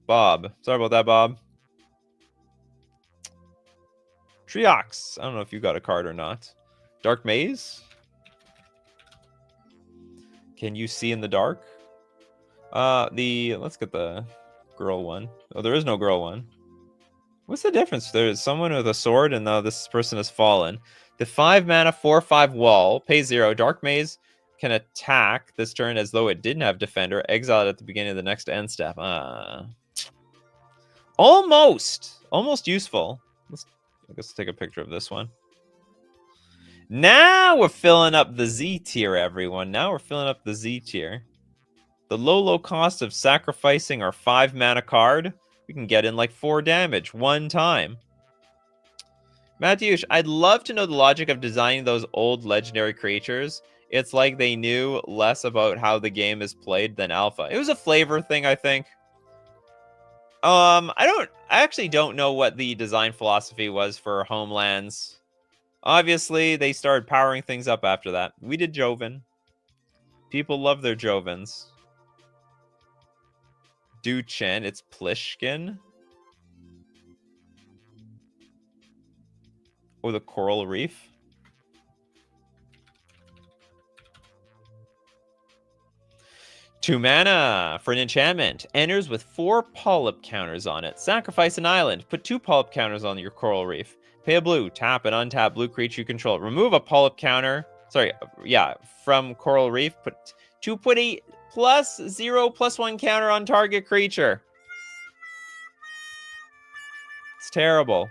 Bob. Sorry about that, Bob. Triox. I don't know if you got a card or not. Dark Maze. Can you see in the dark? Let's get the girl one. Oh, there is no girl one. What's the difference? There's someone with a sword, and this person has fallen. The 5 mana 4/5 wall, pay 0. Dark Maze can attack this turn as though it didn't have defender. Exile it at the beginning of the next end step. Almost useful. Let's take a picture of this one. Now we're filling up the Z tier, everyone. Now we're filling up the Z tier. The low cost of sacrificing our 5 mana card. We can get in like 4 damage one time. Matthew, I'd love to know the logic of designing those old legendary creatures. It's like they knew less about how the game is played than alpha. It was a flavor thing, I think. I actually don't know what the design philosophy was for Homelands. Obviously, they started powering things up after that. We did Joven. People love their Jovens. Duchen, it's Plissken. Or the Coral Reef. Two mana for an enchantment. Enters with 4 polyp counters on it. Sacrifice an island. Put 2 polyp counters on your Coral Reef. Pay a blue. Tap an untap blue creature you control. Remove a polyp counter. Sorry, yeah, from Coral Reef. Put a +0/+1 counter on target creature. It's terrible.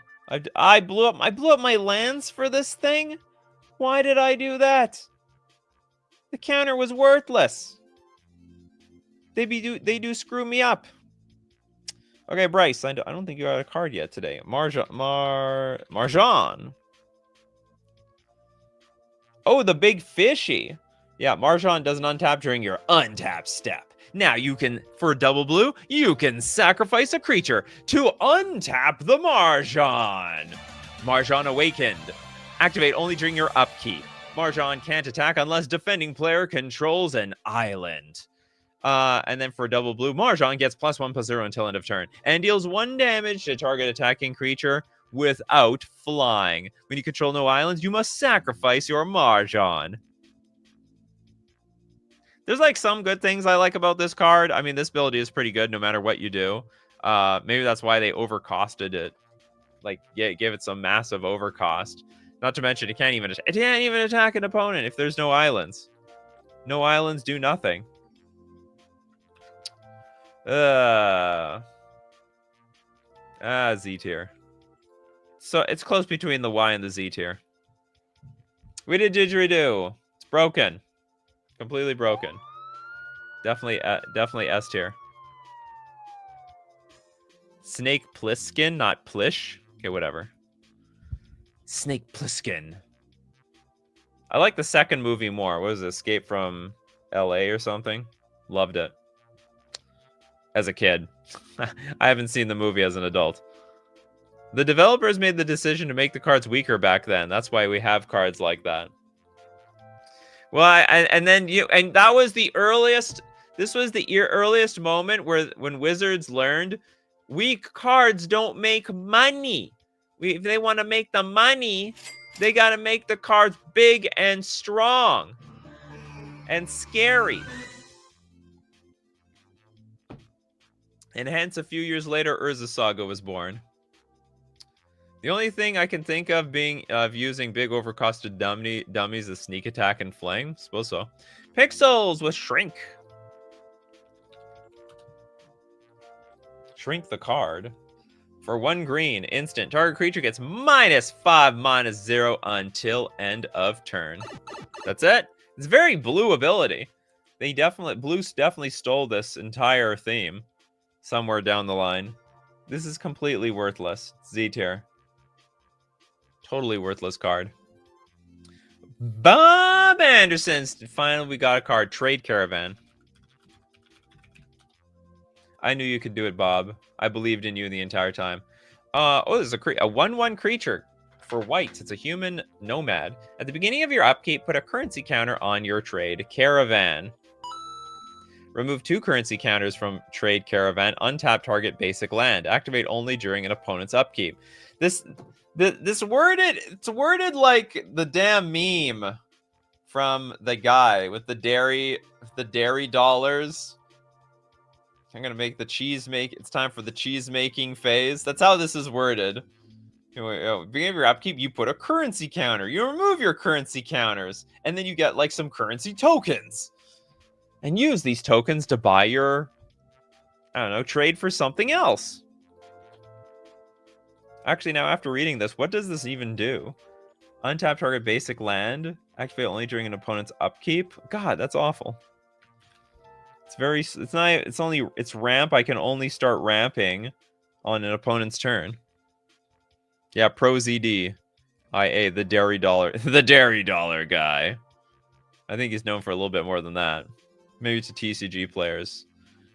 I blew up my lands for this thing? Why did I do that? The counter was worthless. They do screw me up. Okay, Bryce, I don't think you got a card yet today. Marjan. Oh, the big fishy. Yeah, Marjan doesn't untap during your untap step. Now you can, for double blue, you can sacrifice a creature to untap the Marjan. Marjan Awakened. Activate only during your upkeep. Marjan can't attack unless defending player controls an island. And then for double blue, Marjan gets +1/+0 until end of turn and deals 1 damage to target attacking creature without flying. When you control no islands, you must sacrifice your Marjan. There's like some good things I like about this card. I mean, this ability is pretty good no matter what you do. Maybe that's why they overcosted it. Like, yeah, give it some massive overcost. Not to mention, it can't even attack an opponent if there's no islands. No islands do nothing. Z tier. So it's close between the Y and the Z tier. We did didgeridoo. It's broken. Completely broken. Definitely S tier. Snake Plissken, not Plish. Okay, whatever. Snake Plissken. I like the second movie more. What was it? Escape from LA or something? Loved it. As a kid. I haven't seen the movie as an adult. The developers made the decision to make the cards weaker back then. That's why we have cards like that. Well, and that was the earliest. This was the earliest moment when Wizards learned weak cards don't make money. If they want to make the money, they got to make the cards big and strong and scary. And hence, a few years later, Urza Saga was born. The only thing I can think of using big overcosted dummies is Sneak Attack and Flame. Suppose so. Pixels with Shrink. Shrink the card. For 1 green, instant. Target creature gets -5/-0 until end of turn. That's it. It's a very blue ability. Blue definitely stole this entire theme somewhere down the line. This is completely worthless. Z tier. Totally worthless card. Bob Anderson. Finally, we got a card. Trade Caravan. I knew you could do it, Bob. I believed in you the entire time. There's a 1/1 creature for white. It's a human nomad. At the beginning of your upkeep, put a currency counter on your trade Caravan. Remove 2 currency counters from Trade Caravan. Untap target basic land. Activate only during an opponent's upkeep. It's worded like the damn meme from the guy with the dairy dollars. I'm gonna make the it's time for the cheese making phase. That's how this is worded. Beginning of your upkeep, you put a currency counter. You remove your currency counters, and then you get like some currency tokens. And use these tokens to buy your, I don't know, trade for something else. Actually, now after reading this, what does this even do? Untap target basic land. Activate only during an opponent's upkeep. God, that's awful. It's ramp. I can only start ramping on an opponent's turn. Yeah, Pro ZD. IA, the Dairy Dollar. The Dairy Dollar guy. I think he's known for a little bit more than that. Maybe to TCG players.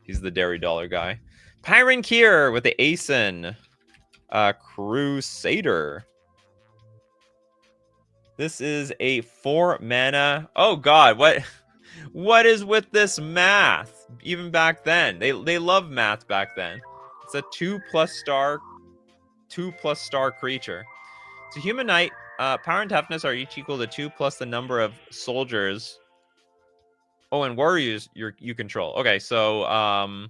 He's the Dairy Dollar guy. Pyron Kier with the Asen. Crusader. This is a 4 mana. Oh god, what is with this math? Even back then. They love math back then. It's a 2+ star creature. It's a human knight. Power and toughness are each equal to 2 plus the number of soldiers. Oh, and warriors you control. Okay, so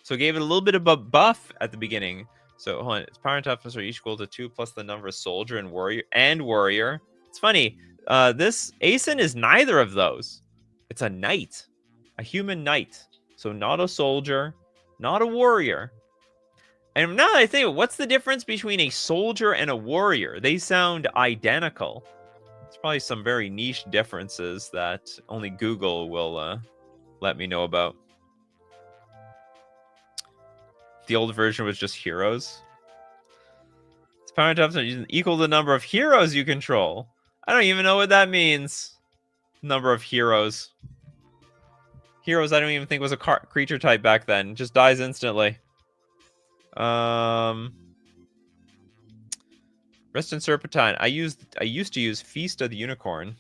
gave it a little bit of a buff at the beginning. So hold on, its power and toughness are each equal to 2 plus the number of soldier and warrior. It's funny. This Asen is neither of those. It's a knight, a human knight. So not a soldier, not a warrior. And now that I think, what's the difference between a soldier and a warrior? They sound identical. It's probably some very niche differences that only Google will let me know about. The old version was just heroes. Its power and toughness equal to the number of heroes you control. I don't even know what that means. Number of heroes. Heroes I don't even think was a creature type back then. Just dies instantly. Rest in Serpentine. I used to use Feast of the Unicorn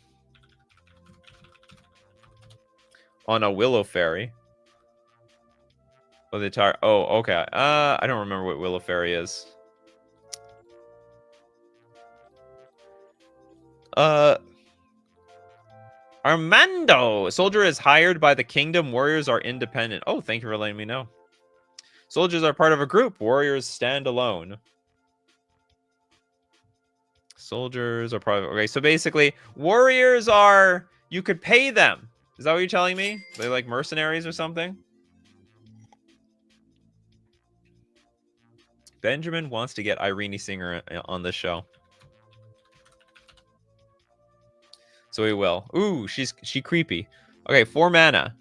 on a Willow Fairy. Oh, okay. I don't remember what Willow Fairy is. Armando! Soldier is hired by the kingdom. Warriors are independent. Oh, thank you for letting me know. Soldiers are part of a group. Warriors stand alone. Soldiers are part of... Okay, so basically, warriors are... You could pay them. Is that what you're telling me? They're like mercenaries or something? Benjamin wants to get Irene Singer on this show. So he will. Ooh, she creepy. Okay, 4 mana.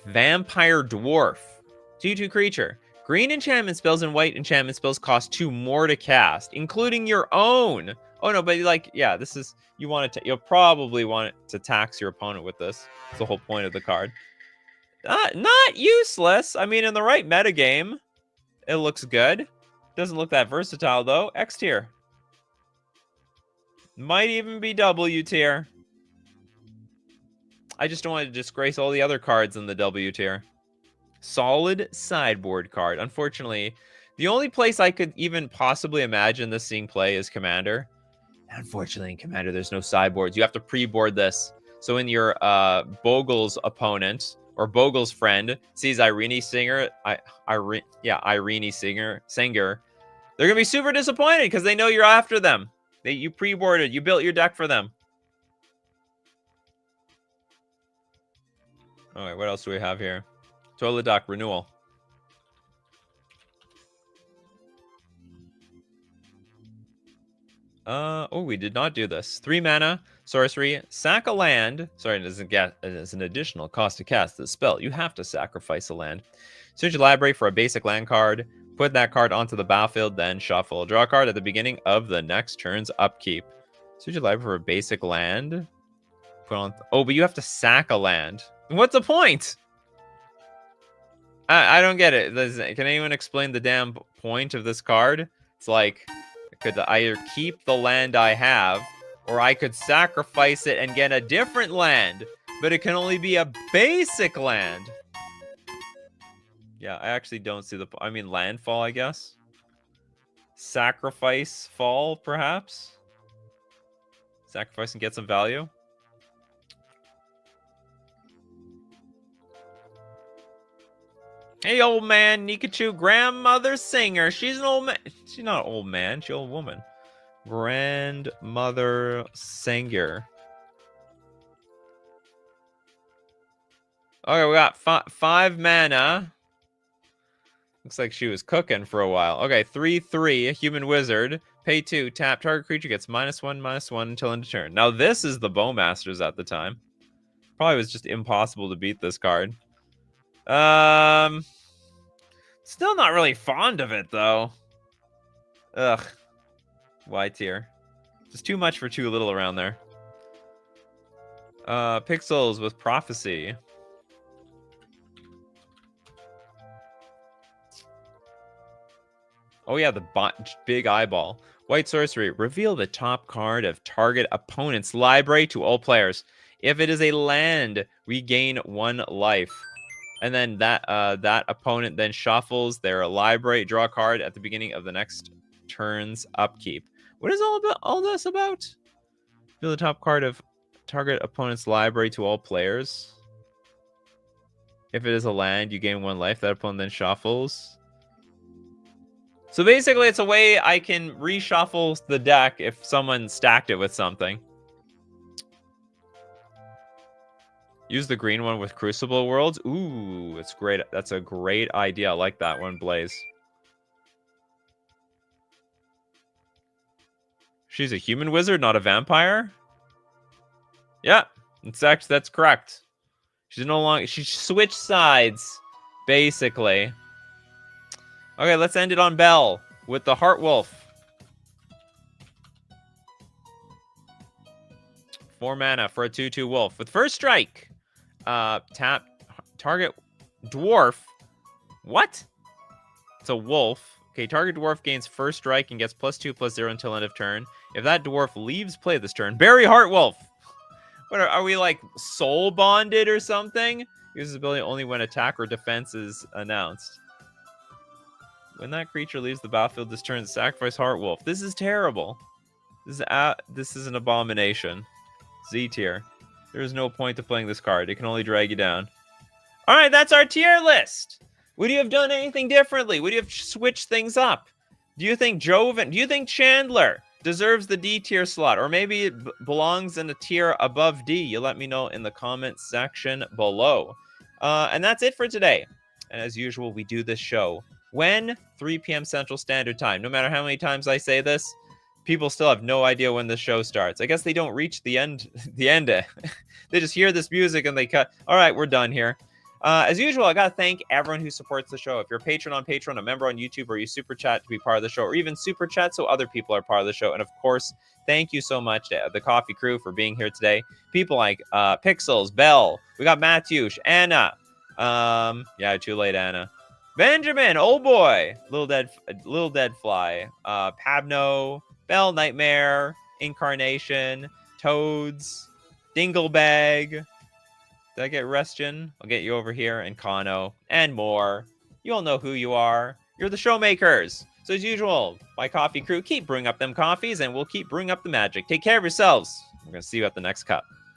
Vampire Dwarf. 2/2 creature. Green enchantment spells and white enchantment spells cost 2 more to cast, including your own. Oh no, but like, yeah, this is... You'll probably want it to tax your opponent with this. That's the whole point of the card. Not useless. I mean, in the right metagame, it looks good. Doesn't look that versatile, though. X tier. Might even be W tier. I just don't want to disgrace all the other cards in the W tier. Solid sideboard card. Unfortunately, the only place I could even possibly imagine this seeing play is Commander. Unfortunately, in Commander, there's no sideboards. You have to pre-board this. So when your Bogle's opponent or Bogle's friend sees Irene Singer, Irene Singer, they're gonna be super disappointed because they know you're after them. You pre-boarded, you built your deck for them. All right, what else do we have here? Toilet Dock Renewal. Oh, we did not do this. 3 mana, sorcery, sack a land. Sorry, it doesn't get as an additional cost to cast the spell. You have to sacrifice a land. Search your library for a basic land card. Put that card onto the battlefield, then shuffle. Draw a card at the beginning of the next turn's upkeep. Search your library for a basic land. Put on. Oh, but you have to sack a land. What's the point? I don't get it. Can anyone explain the damn point of this card? It's like, I could either keep the land I have, or I could sacrifice it and get a different land, but it can only be a basic land. Yeah, I actually don't see the... I mean, landfall, I guess. Sacrifice fall, perhaps? Sacrifice and get some value? Hey, old man, Nikachu, grandmother singer. She's an old man. She's not an old man. She's an old woman. Grandmother singer. Okay, we got 5 mana. Looks like she was cooking for a while. Okay, 3/3, a human wizard. Pay 2, tap. Target creature gets -1/-1 until end of turn. Now, this is the Bowmasters at the time. Probably was just impossible to beat this card. Still not really fond of it, though. Ugh. Y tier. Just too much for too little around there. Pixels with Prophecy. Oh yeah, the big eyeball. White sorcery. Reveal the top card of target opponent's library to all players. If it is a land, regain 1 life. And then that opponent then shuffles their library, draw a card at the beginning of the next turn's upkeep. What is all this about? Reveal the top card of target opponent's library to all players. If it is a land, you gain 1 life. That opponent then shuffles. So basically, it's a way I can reshuffle the deck if someone stacked it with something. Use the green one with Crucible Worlds. Ooh, it's great. That's a great idea. I like that one, Blaze. She's a human wizard, not a vampire? Yeah, that's correct. She's no longer... She switched sides, basically. Okay, let's end it on Bell with the Heart Wolf. 4 mana for a 2/2 wolf. With first strike, tap Target dwarf. What? It's a wolf. Okay, target dwarf gains first strike and gets +2/+0 until end of turn. If that dwarf leaves play this turn, Barry Heartwolf. What are we like soul bonded or something? Uses ability only when attack or defense is announced. When that creature leaves the battlefield this turn, sacrifice Heartwolf. This is terrible. This is an abomination. Z tier. There is no point to playing this card. It can only drag you down. All right, that's our tier list. Would you have done anything differently? Would you have switched things up? Do you think Joven? Do you think Chandler deserves the D tier slot, or maybe it belongs in a tier above D? You let me know in the comments section below. And that's it for today. And as usual, we do this show when 3 p.m. Central Standard Time. No matter how many times I say this, people still have no idea when the show starts. I guess they don't reach the end. They just hear this music and they cut. All right, we're done here. As usual, I gotta thank everyone who supports the show. If you're a patron on Patreon, a member on YouTube, or you super chat to be part of the show, or even super chat so other people are part of the show. And of course, thank you so much to the coffee crew for being here today. People like Pixels, Bell, we got Matthew, Anna, yeah, too late, Anna, Benjamin, old boy, Little Dead Fly, Pabno, Bell, Nightmare, Incarnation, Toads, Dinglebag. Did I get Restion? I'll get you over here, and Kano, and more. You all know who you are. You're the showmakers. So as usual, my coffee crew, keep brewing up them coffees, and we'll keep brewing up the magic. Take care of yourselves. We're going to see you at the next cup.